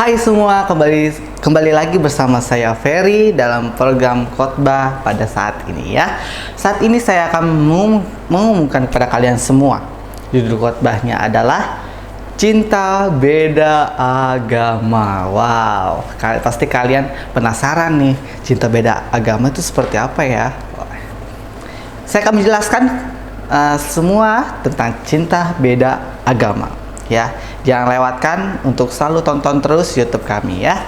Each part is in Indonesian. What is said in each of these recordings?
Hai semua, kembali lagi bersama saya Ferry dalam program khotbah pada saat ini ya. Saat ini saya akan mengumumkan kepada kalian semua. Judul khotbahnya adalah Cinta Beda Agama. Wow, pasti kalian penasaran nih, cinta beda agama itu seperti apa ya? Saya akan menjelaskan semua tentang cinta beda agama. Ya, jangan lewatkan untuk selalu tonton terus YouTube kami ya.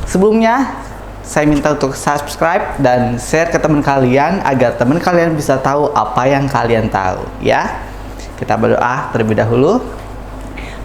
Sebelumnya, saya minta untuk subscribe dan share ke teman kalian agar teman kalian bisa tahu apa yang kalian tahu ya. Kita berdoa terlebih dahulu.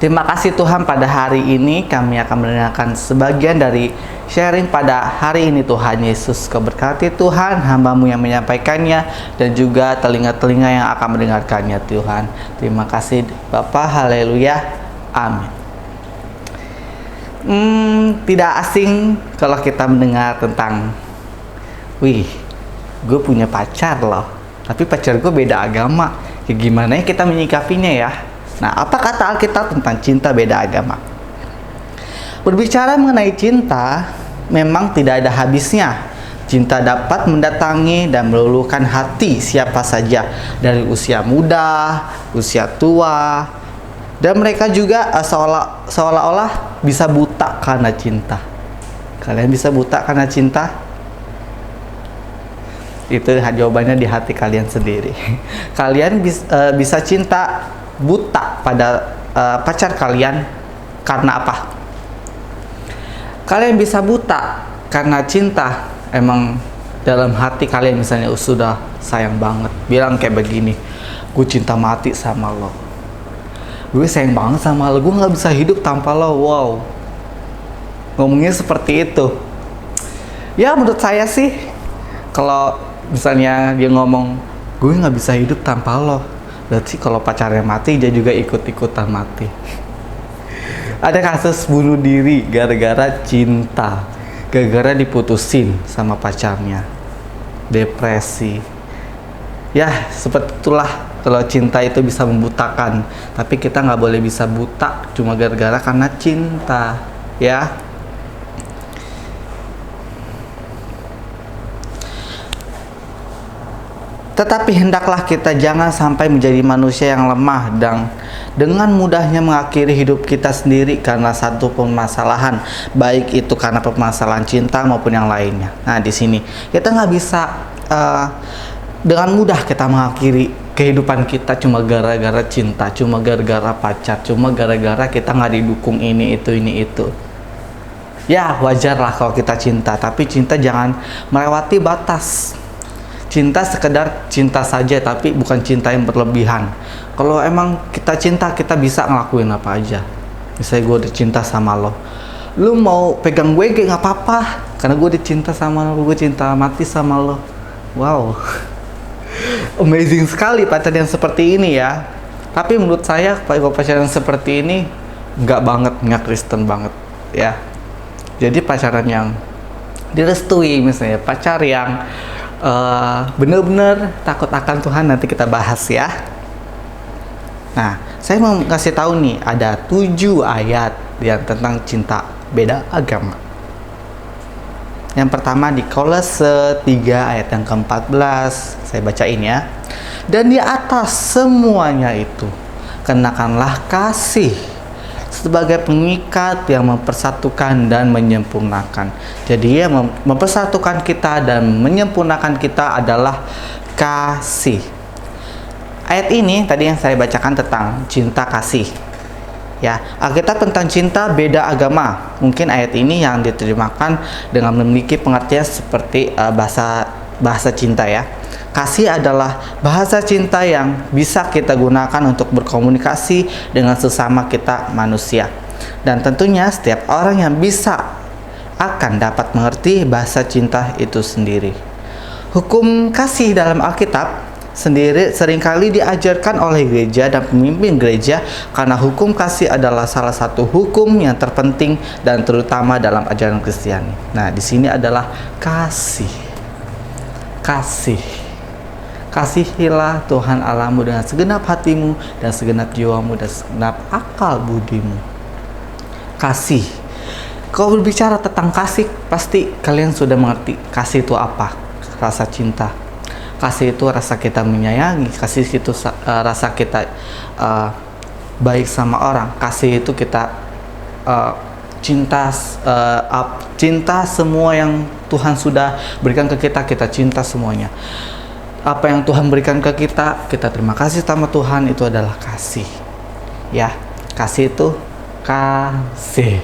Terima kasih Tuhan, pada hari ini kami akan mendengarkan sebagian dari sharing pada hari ini. Tuhan Yesus, Kau berkati Tuhan hamba-Mu yang menyampaikannya dan juga telinga-telinga yang akan mendengarkannya Tuhan. Terima kasih Bapa, haleluya, amin. Tidak asing kalau kita mendengar tentang, wih, gue punya pacar loh, tapi pacar gue beda agama. Ya gimana ya kita menyikapinya ya? Nah, apa kata Alkitab tentang cinta beda agama? Berbicara mengenai cinta, memang tidak ada habisnya. Cinta dapat mendatangi dan meluluhkan hati siapa saja, dari usia muda, usia tua, dan mereka juga seolah-olah bisa buta karena cinta. Kalian bisa buta karena cinta? Itu jawabannya di hati kalian sendiri. Kalian bisa cinta buta pada pacar kalian karena apa? Kalian bisa buta karena cinta. Emang dalam hati kalian misalnya sudah sayang banget, bilang kayak begini, gue cinta mati sama lo, gue sayang banget sama lo, gue gak bisa hidup tanpa lo. Wow, ngomongnya seperti itu. Ya menurut saya sih, kalau misalnya dia ngomong gue gak bisa hidup tanpa lo, berarti kalau pacarnya mati, dia juga ikut-ikutan mati. Ada kasus bunuh diri gara-gara cinta, gara-gara diputusin sama pacarnya, depresi. Ya, seperti itulah kalau cinta itu bisa membutakan. Tapi kita nggak boleh bisa buta cuma gara-gara karena cinta, ya. Tetapi hendaklah kita jangan sampai menjadi manusia yang lemah dan dengan mudahnya mengakhiri hidup kita sendiri karena satu permasalahan, baik itu karena permasalahan cinta maupun yang lainnya. Nah, di sini kita nggak bisa dengan mudah kita mengakhiri kehidupan kita cuma gara-gara cinta, cuma gara-gara pacar, cuma gara-gara kita nggak didukung ini itu. Ya, wajarlah kalau kita cinta, tapi cinta jangan melewati batas. Cinta sekedar cinta saja, tapi bukan cinta yang berlebihan. Kalau emang kita cinta, kita bisa ngelakuin apa aja. Misalnya gue udah cinta sama lo, lu mau pegang gue nggak apa-apa, karena gue udah cinta sama lo, gue cinta mati sama lo. Wow, amazing sekali pacaran yang seperti ini ya. Tapi menurut saya pacaran seperti ini nggak Kristen banget ya. Jadi pacaran yang direstui, misalnya pacar yang bener-bener takut akan Tuhan, nanti kita bahas ya. Nah, saya mau kasih tahu nih, ada 7 ayat yang tentang cinta beda agama. Yang pertama di Kolose 3 ayat yang ke-14, saya bacain ya. Dan di atas semuanya itu, kenakanlah kasih sebagai pengikat yang mempersatukan dan menyempurnakan. Jadi yang mempersatukan kita dan menyempurnakan kita adalah kasih. Ayat ini tadi yang saya bacakan tentang cinta kasih. Ya, Alkitab tentang cinta beda agama. Mungkin ayat ini yang diterjemahkan dengan memiliki pengertian seperti bahasa cinta ya. Kasih adalah bahasa cinta yang bisa kita gunakan untuk berkomunikasi dengan sesama kita manusia. Dan tentunya setiap orang yang bisa akan dapat mengerti bahasa cinta itu sendiri. Hukum kasih dalam Alkitab sendiri seringkali diajarkan oleh gereja dan pemimpin gereja, karena hukum kasih adalah salah satu hukum yang terpenting dan terutama dalam ajaran Kristiani. Nah, di sini adalah kasih. Kasihilah Tuhan Allahmu dengan segenap hatimu dan segenap jiwamu dan segenap akal budimu. Kasih Kalau berbicara tentang kasih, pasti kalian sudah mengerti kasih itu apa. Rasa cinta. Kasih itu rasa kita menyayangi. Kasih itu rasa kita baik sama orang. Kasih itu kita cinta, cinta semua yang Tuhan sudah berikan ke kita, kita cinta semuanya. Apa yang Tuhan berikan ke kita, kita terima kasih sama Tuhan, itu adalah kasih. Ya, kasih itu kasih.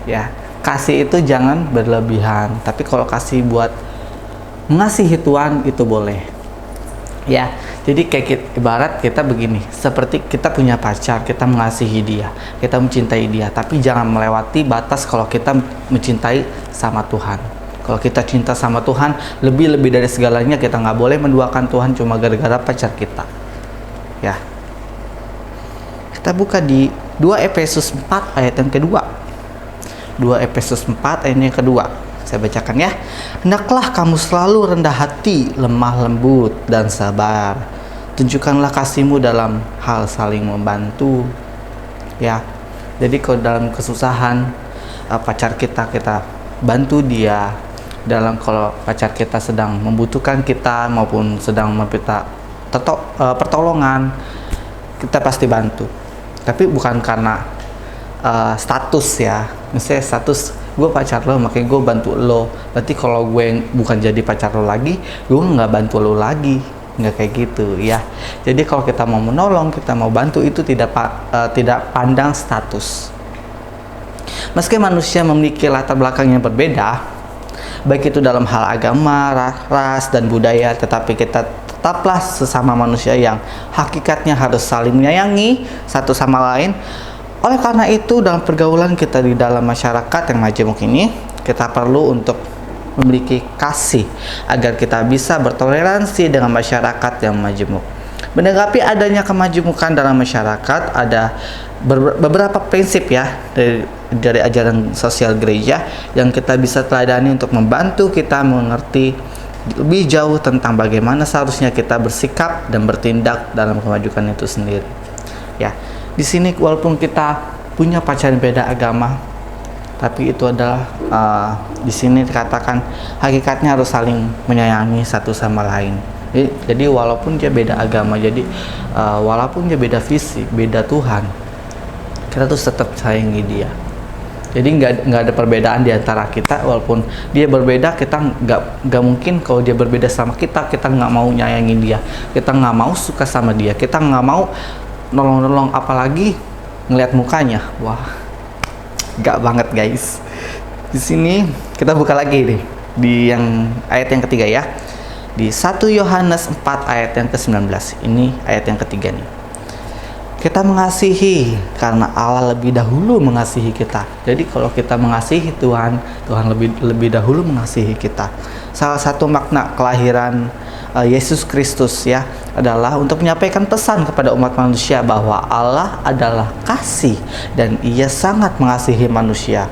Ya, kasih itu jangan berlebihan. Tapi kalau kasih buat mengasihi Tuhan itu boleh. Ya, jadi kayak ibarat kita begini, seperti kita punya pacar, kita mengasihi dia, kita mencintai dia, tapi jangan melewati batas kalau kita mencintai sama Tuhan. Kalau kita cinta sama Tuhan, lebih dari segalanya, kita nggak boleh menduakan Tuhan cuma gara-gara pacar kita. Ya, kita buka di 2 Efesus 4 ayat yang kedua. 2 Efesus 4 ayat yang kedua. Saya bacakan ya. Hendaklah kamu selalu rendah hati, lemah lembut, dan sabar. Tunjukkanlah kasihmu dalam hal saling membantu. Ya, jadi kalau dalam kesusahan pacar kita bantu dia. Kalau pacar kita sedang membutuhkan kita maupun sedang meminta pertolongan, kita pasti bantu. Tapi bukan karena status ya. Misalnya status gue pacar lo, makanya gue bantu lo. Berarti kalau gue bukan jadi pacar lo lagi, gue nggak bantu lo lagi. Nggak kayak gitu ya. Jadi kalau kita mau menolong, kita mau bantu, itu tidak pandang status. Meski manusia memiliki latar belakang yang berbeda, baik itu dalam hal agama, ras, dan budaya, tetapi kita tetaplah sesama manusia yang hakikatnya harus saling menyayangi satu sama lain. Oleh karena itu, dalam pergaulan kita di dalam masyarakat yang majemuk ini, kita perlu untuk memiliki kasih agar kita bisa bertoleransi dengan masyarakat yang majemuk. Menanggapi adanya kemajemukan dalam masyarakat, ada beberapa prinsip ya dari ajaran sosial gereja yang kita bisa teladani untuk membantu kita mengerti lebih jauh tentang bagaimana seharusnya kita bersikap dan bertindak dalam kemajukan itu sendiri. Ya. Di sini walaupun kita punya pacar beda agama, tapi itu adalah di sini dikatakan hakikatnya harus saling menyayangi satu sama lain. Jadi walaupun dia beda agama, jadi walaupun dia beda visi, beda Tuhan, kita tuh tetap sayangi dia. Jadi nggak ada perbedaan di antara kita. Walaupun dia berbeda, kita nggak mungkin kalau dia berbeda sama kita nggak mau nyayangin dia, kita nggak mau suka sama dia, kita nggak mau nolong-nolong, apalagi ngelihat mukanya. Wah, gak banget guys. Di sini kita buka lagi nih di yang ayat yang ketiga ya. Di 1 Yohanes 4 ayat yang ke-19. Ini ayat yang ketiga nih. Kita mengasihi karena Allah lebih dahulu mengasihi kita. Jadi kalau kita mengasihi Tuhan, Tuhan lebih dahulu mengasihi kita. Salah satu makna kelahiran Yesus Kristus ya adalah untuk menyampaikan pesan kepada umat manusia bahwa Allah adalah kasih dan Ia sangat mengasihi manusia.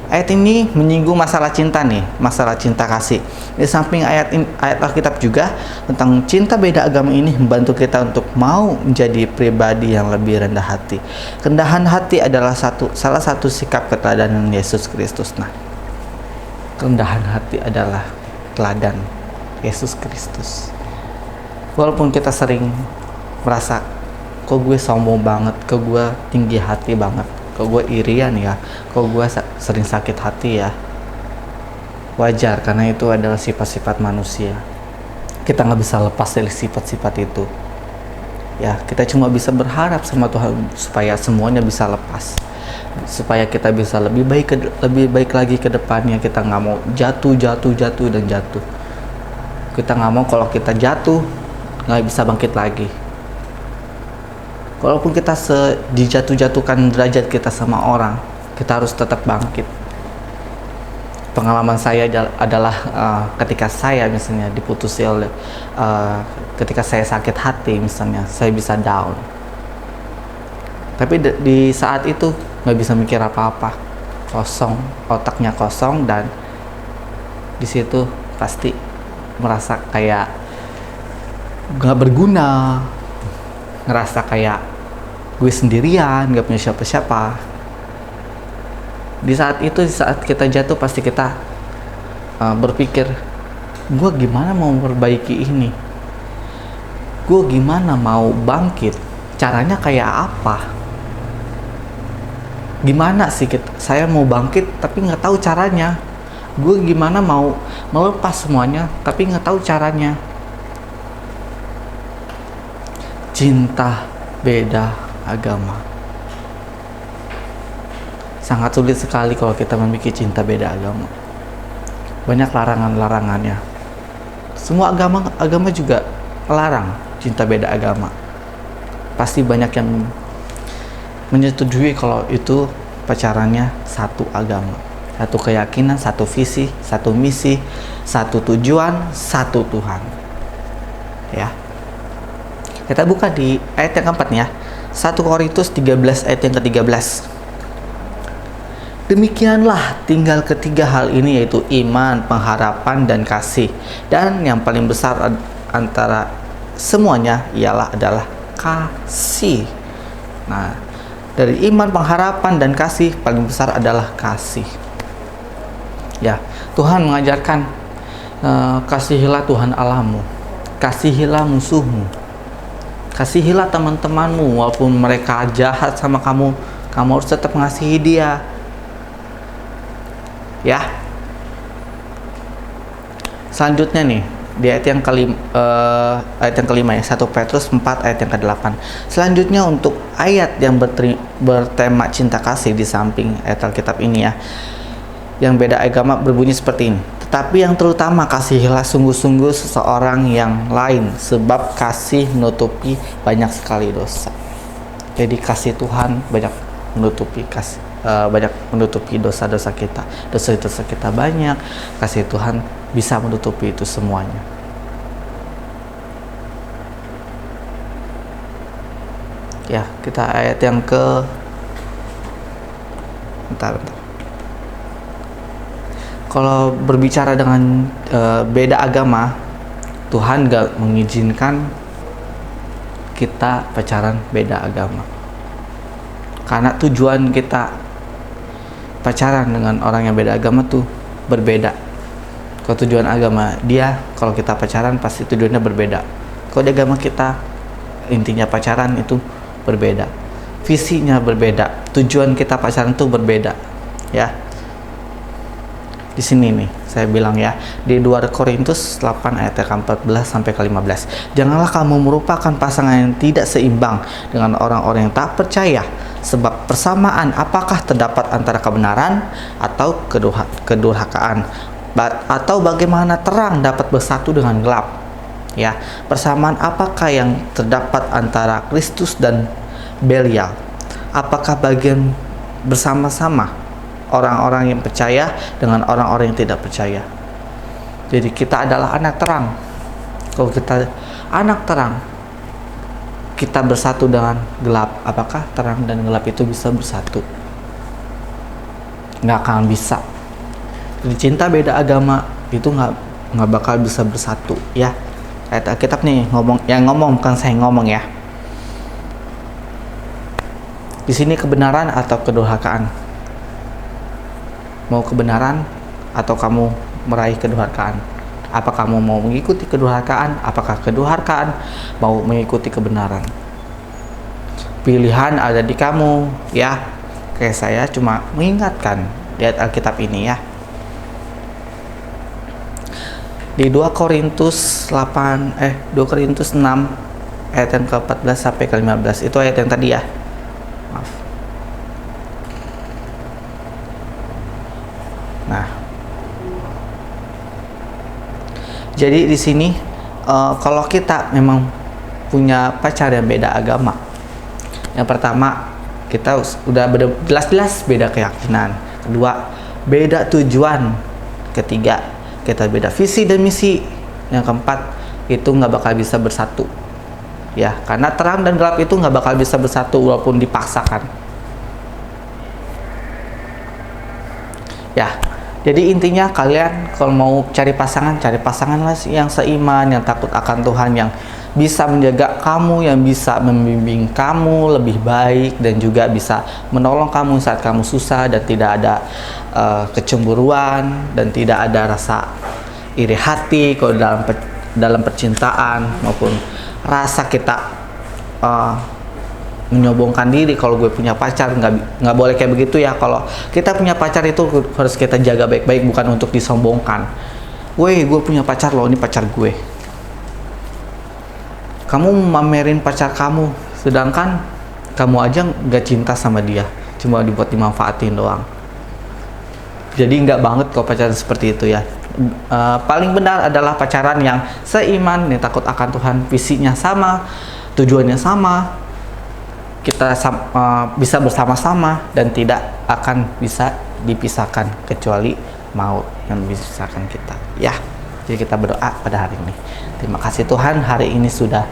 Ayat ini menyinggung masalah cinta nih, masalah cinta kasih. Di samping ayat Alkitab juga tentang cinta beda agama ini membantu kita untuk mau menjadi pribadi yang lebih rendah hati. Kerendahan hati adalah salah satu sikap keteladanan Yesus Kristus. Nah, kerendahan hati adalah teladan Yesus Kristus. Walaupun kita sering merasa, kok gue sombong banget, kok gue tinggi hati banget, kok gue irian ya, kok gue sering sakit hati ya, wajar, karena itu adalah sifat-sifat manusia. Kita nggak bisa lepas dari sifat-sifat itu. Ya, kita cuma bisa berharap sama Tuhan supaya semuanya bisa lepas, supaya kita bisa lebih baik lagi ke depannya. Kita nggak mau jatuh dan jatuh. Kita nggak mau kalau kita jatuh nggak bisa bangkit lagi. Walaupun kita dijatuhkan derajat kita sama orang, kita harus tetap bangkit. Pengalaman saya adalah ketika saya misalnya diputusi oleh ketika saya sakit hati misalnya, saya bisa down. Tapi di saat itu nggak bisa mikir apa-apa, kosong, otaknya kosong, dan di situ pasti merasa kayak gak berguna, ngerasa kayak gue sendirian, gak punya siapa-siapa. Di saat kita jatuh pasti kita berpikir, gue gimana mau memperbaiki ini, gue gimana mau bangkit, caranya kayak apa, gimana sih saya mau bangkit tapi nggak tahu caranya, gue gimana mau melepas semuanya tapi nggak tahu caranya. Cinta beda agama. Sangat sulit sekali kalau kita memiliki cinta beda agama. Banyak larangan-larangannya. Semua agama juga larang cinta beda agama. Pasti banyak yang menyetujui kalau itu pacarannya satu agama, satu keyakinan, satu visi, satu misi, satu tujuan, satu Tuhan. Ya. Kita buka di ayat yang keempat nih ya. 1 Korintus 13 ayat yang ke-13. Demikianlah tinggal ketiga hal ini, yaitu iman, pengharapan, dan kasih. Dan yang paling besar antara semuanya adalah kasih. Nah, dari iman, pengharapan, dan kasih, paling besar adalah kasih. Ya, Tuhan mengajarkan, kasihilah Tuhan Allahmu, kasihilah musuhmu, kasihilah teman-temanmu, walaupun mereka jahat sama kamu, kamu harus tetap mengasihi dia. Ya. Selanjutnya nih, di ayat yang kelima ya, 1 Petrus 4 ayat yang ke-8. Selanjutnya untuk ayat yang bertema cinta kasih di samping ayat Alkitab ini ya, yang beda agama berbunyi seperti ini. Tetapi yang terutama, kasihilah sungguh-sungguh seseorang yang lain, sebab kasih menutupi banyak sekali dosa. Jadi kasih Tuhan banyak menutupi dosa-dosa kita. Dosa-dosa kita banyak, kasih Tuhan bisa menutupi itu semuanya. Ya, kita ayat yang bentar. Kalau berbicara dengan beda agama, Tuhan gak mengizinkan kita pacaran beda agama. Karena tujuan kita pacaran dengan orang yang beda agama tuh berbeda. Kalau tujuan agama dia, kalau kita pacaran pasti tujuannya berbeda. Kalau di agama kita, intinya pacaran itu berbeda. Visinya berbeda. Tujuan kita pacaran tuh berbeda. Ya. Di sini nih saya bilang ya, di 2 Korintus 8 ayat ke-14 sampai ke-15. Janganlah kamu merupakan pasangan yang tidak seimbang dengan orang-orang yang tak percaya, sebab persamaan apakah terdapat antara kebenaran atau kedurhakaan, atau bagaimana terang dapat bersatu dengan gelap. Ya, persamaan apakah yang terdapat antara Kristus dan Belial? Apakah bagian bersama-sama orang-orang yang percaya dengan orang-orang yang tidak percaya? Jadi kita adalah anak terang. Kalau kita anak terang, kita bersatu dengan gelap. Apakah terang dan gelap itu bisa bersatu? Nggak akan bisa. Jadi cinta beda agama itu nggak bakal bisa bersatu ya. Ayat Alkitab nih ngomong bukan saya ngomong ya. Di sini kebenaran atau kedurhakaan? Mau kebenaran atau kamu meraih kedurhakaan? Apa kamu mau mengikuti kedurhakaan? Apakah kedurhakaan mau mengikuti kebenaran? Pilihan ada di kamu ya. Kayak saya cuma mengingatkan di ayat Alkitab ini ya. Di 2 Korintus 6 ayat yang ke-14 sampai ke-15, itu ayat yang tadi ya. Maaf. Nah, jadi di sini kalau kita memang punya pacar yang beda agama, yang pertama kita udah jelas-jelas beda keyakinan, kedua beda tujuan, ketiga kita beda visi dan misi, yang keempat itu nggak bakal bisa bersatu ya, karena terang dan gelap itu nggak bakal bisa bersatu walaupun dipaksakan ya. Jadi intinya kalian kalau mau cari pasangan lah yang seiman, yang takut akan Tuhan, yang bisa menjaga kamu, yang bisa membimbing kamu lebih baik, dan juga bisa menolong kamu saat kamu susah, dan tidak ada kecemburuan, dan tidak ada rasa iri hati kalau dalam percintaan, maupun rasa kita menyombongkan diri. Kalau gue punya pacar, nggak boleh kayak begitu ya. Kalau kita punya pacar itu harus kita jaga baik-baik, bukan untuk disombongkan. Weh, gue punya pacar loh, ini pacar gue. Kamu mamerin pacar kamu, sedangkan kamu aja nggak cinta sama dia, cuma dibuat dimanfaatin doang. Jadi nggak banget kalau pacaran seperti itu ya. Paling benar adalah pacaran yang seiman, yang takut akan Tuhan, visinya sama, tujuannya sama, kita bisa bersama-sama dan tidak akan bisa dipisahkan kecuali maut yang memisahkan kita ya. Jadi kita berdoa pada hari ini. Terima kasih Tuhan, hari ini sudah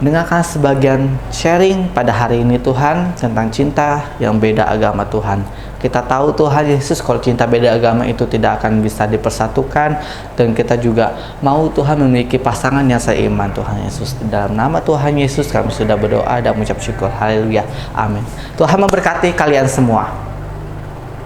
mendengarkan sebagian sharing pada hari ini Tuhan tentang cinta yang beda agama Tuhan. Kita tahu Tuhan Yesus kalau cinta beda agama itu tidak akan bisa dipersatukan, dan kita juga mau Tuhan memiliki pasangan yang seiman Tuhan Yesus. Dalam nama Tuhan Yesus kami sudah berdoa dan mengucap syukur. Haleluya. Amin. Tuhan memberkati kalian semua.